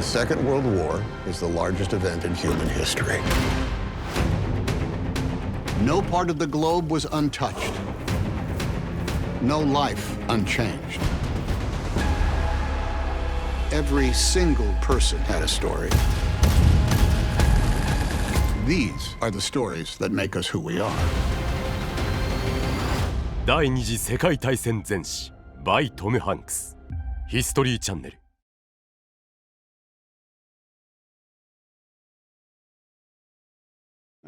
The Second World War is the largest event in human history. No part of the globe was untouched. No life unchanged. Every single person had a story. These are the stories that make us who we are. 第二次世界大戦全史 by トム・ハンクスヒストリーチャンネル。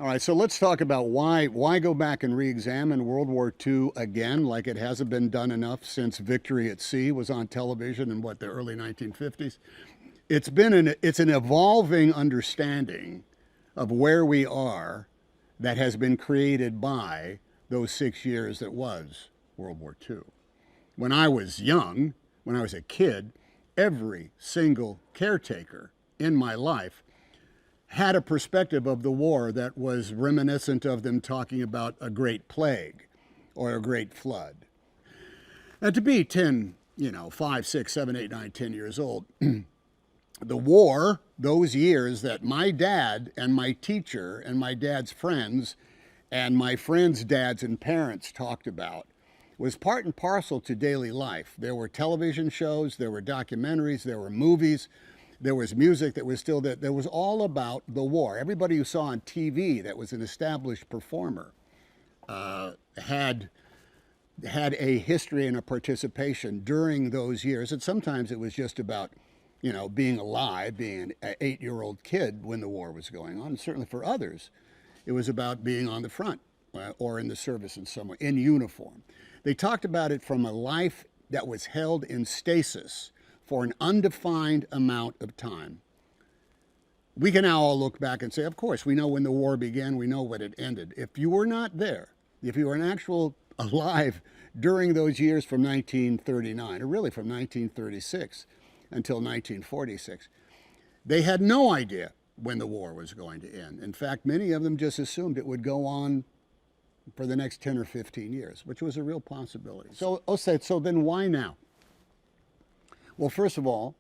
All right, so let's talk about why go back and re-examine World War II again, like it hasn't been done enough since Victory at Sea was on television in the early 1950s. It's an evolving understanding of where we are that has been created by those 6 years that was World War II. When I was young, when I was a kid, every single caretaker in my life had a perspective of the war that was reminiscent of them talking about a great plague or a great flood. And to be 10, 5, 6, 7, 8, 9, 10 years old, the war, those years that my dad and my teacher and my dad's friends and my friends' dads and parents talked about was part and parcel to daily life. There were television shows, there were documentaries, there were movies, there was music that was still there. There was all about the war. Everybody you saw on TV that was an established performer had a history and a participation during those years. And sometimes it was just about, being alive, being an 8-year-old kid when the war was going on. And certainly for others, it was about being on the front or in the service in some way, in uniform. They talked about it from a life that was held in stasis for an undefined amount of time. We can now all look back and say, of course, we know when the war began, we know when it ended. If you were not there, if you were an actual alive during those years from 1939, or really from 1936 until 1946, they had no idea when the war was going to end. In fact, many of them just assumed it would go on for the next 10 or 15 years, which was a real possibility. So then why now? Well, first of all,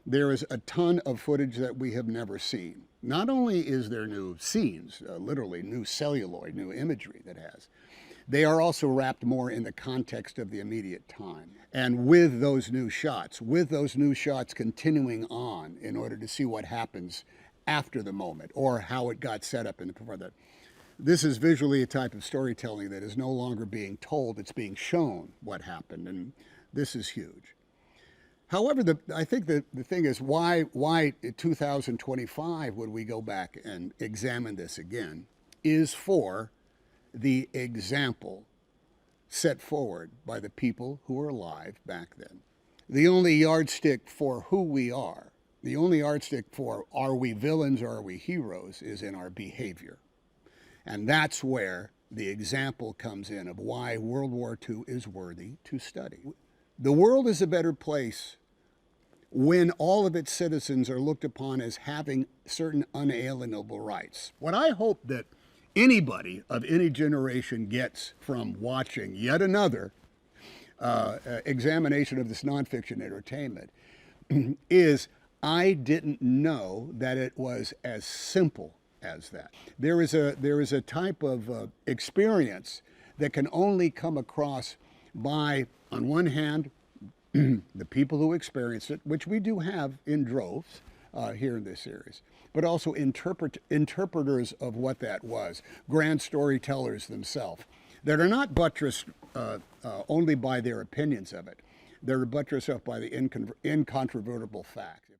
there is a ton of footage that we have never seen. Not only is there new scenes, literally new celluloid, new imagery that has, they are also wrapped more in the context of the immediate time. And with those new shots continuing on in order to see what happens after the moment or how it got set up in before that. This is visually a type of storytelling that is no longer being told, it's being shown what happened, and this is huge. However, I think the thing is, why in 2025 would we go back and examine this again, is for the example set forward by the people who were alive back then. The only yardstick for who we are, the only yardstick for are we villains or are we heroes, is in our behavior. And that's where the example comes in of why World War II is worthy to study. The world is a better place when all of its citizens are looked upon as having certain unalienable rights. What I hope that anybody of any generation gets from watching yet another examination of this nonfiction entertainment is I didn't know that it was as simple as that. There is a type of experience that can only come across by, on one hand, the people who experienced it, which we do have in droves here in this series, but also interpreters of what that was, grand storytellers themselves, that are not buttressed only by their opinions of it. They're buttressed up by the incontrovertible facts.